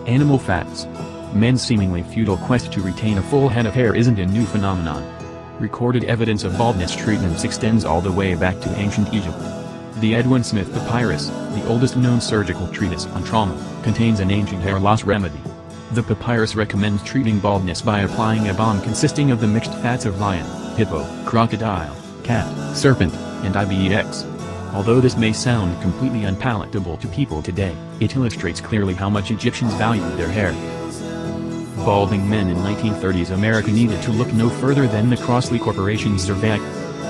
Animal facts. Men's seemingly futile quest to retain a full head of hair isn't a new phenomenon. Recorded evidence of baldness treatments extends all the way back to ancient Egypt. The Edwin Smith Papyrus, the oldest known surgical treatise on trauma, contains an ancient hair loss remedy. The papyrus recommends treating baldness by applying a balm consisting of the mixed fats of lion, hippo, crocodile, cat, serpent, and ibex. Although this may sound completely unpalatable to people today, it illustrates clearly how much Egyptians valued their hair. Balding men in 1930s America needed to look no further than the Crossley Corporation's Zervac.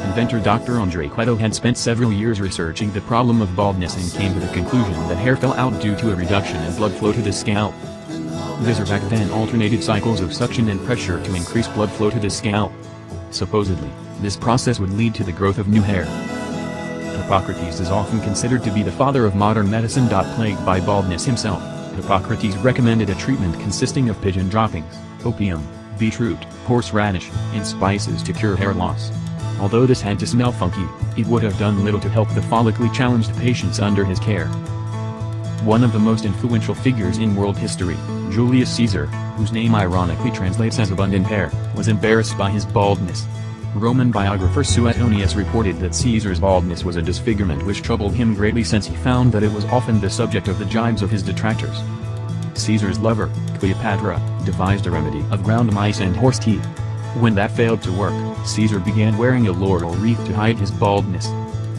Inventor Dr. Andre Cueto had spent several years researching the problem of baldness and came to the conclusion that hair fell out due to a reduction in blood flow to the scalp. The Zervac then alternated cycles of suction and pressure to increase blood flow to the scalp. Supposedly, this process would lead to the growth of new hair. Hippocrates is often considered to be the father of modern medicine. Plagued by baldness himself, Hippocrates recommended a treatment consisting of pigeon droppings, opium, beetroot, horseradish, and spices to cure hair loss. Although this had to smell funky, it would have done little to help the follically challenged patients under his care. One of the most influential figures in world history, Julius Caesar, whose name ironically translates as abundant hair, was embarrassed by his baldness. Roman biographer Suetonius reported that Caesar's baldness was a disfigurement which troubled him greatly since he found that it was often the subject of the jibes of his detractors. Caesar's lover, Cleopatra, devised a remedy of ground mice and horse teeth. When that failed to work, Caesar began wearing a laurel wreath to hide his baldness.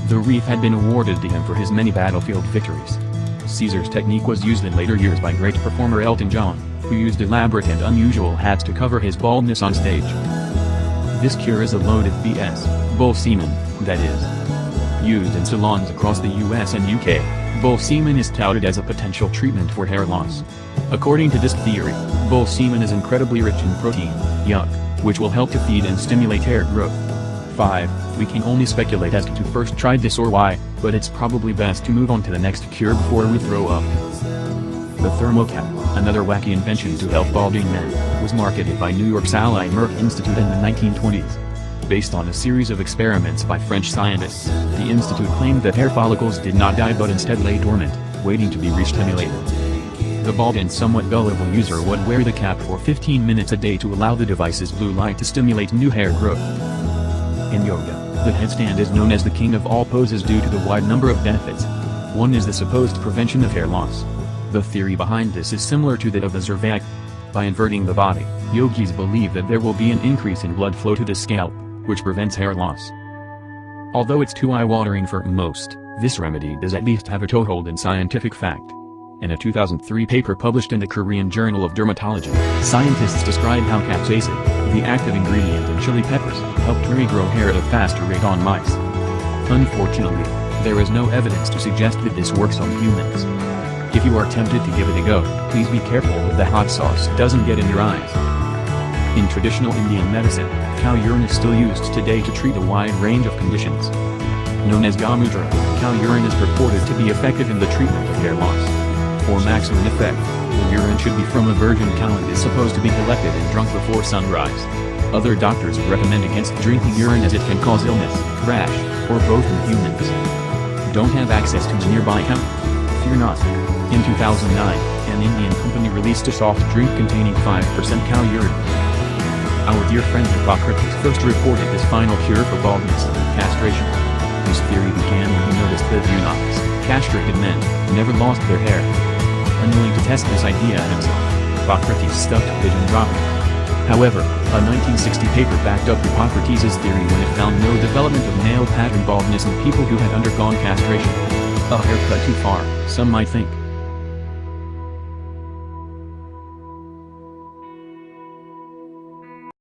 The wreath had been awarded to him for his many battlefield victories. Caesar's technique was used in later years by great performer Elton John, who used elaborate and unusual hats to cover his baldness on stage. This cure is a load of BS, bull semen, that is. Used in salons across the US and UK, bull semen is touted as a potential treatment for hair loss. According to this theory, bull semen is incredibly rich in protein, yuck, which will help to feed and stimulate hair growth. 5. We can only speculate as to who first tried this or why, but it's probably best to move on to the next cure before we throw up. The thermocap, another wacky invention to help balding men, was marketed by New York's Ally Merck Institute in the 1920s. Based on a series of experiments by French scientists, the institute claimed that hair follicles did not die but instead lay dormant, waiting to be re-stimulated. The bald and somewhat gullible user would wear the cap for 15 minutes a day to allow the device's blue light to stimulate new hair growth. In yoga, the headstand is known as the king of all poses due to the wide number of benefits. One is the supposed prevention of hair loss. The theory behind this is similar to that of the Zervac. By inverting the body, yogis believe that there will be an increase in blood flow to the scalp, which prevents hair loss. Although it's too eye-watering for most, this remedy does at least have a toehold in scientific fact. In a 2003 paper published in the Korean Journal of Dermatology, scientists describe how capsaicin, the active ingredient in chili peppers, helped regrow hair at a faster rate on mice. Unfortunately, there is no evidence to suggest that this works on humans. If you are tempted to give it a go, please be careful that the hot sauce doesn't get in your eyes. In traditional Indian medicine, cow urine is still used today to treat a wide range of conditions. Known as Gamudra, cow urine is purported to be effective in the treatment of hair loss. For maximum effect, the urine should be from a virgin cow and is supposed to be collected and drunk before sunrise. Other doctors recommend against drinking urine as it can cause illness, rash, or both in humans. Don't have access to a nearby cow? Fear not. In 2009, an Indian company released a soft drink containing 5% cow urine. Our dear friend Hippocrates first reported this final cure for baldness, castration. His theory began when he noticed that eunuchs, castrated men, never lost their hair. Unwilling to test this idea himself, Hippocrates stuck to pigeon dropping. However, a 1960 paper backed up Hippocrates' theory when it found no development of male pattern baldness in people who had undergone castration. A haircut too far, some might think.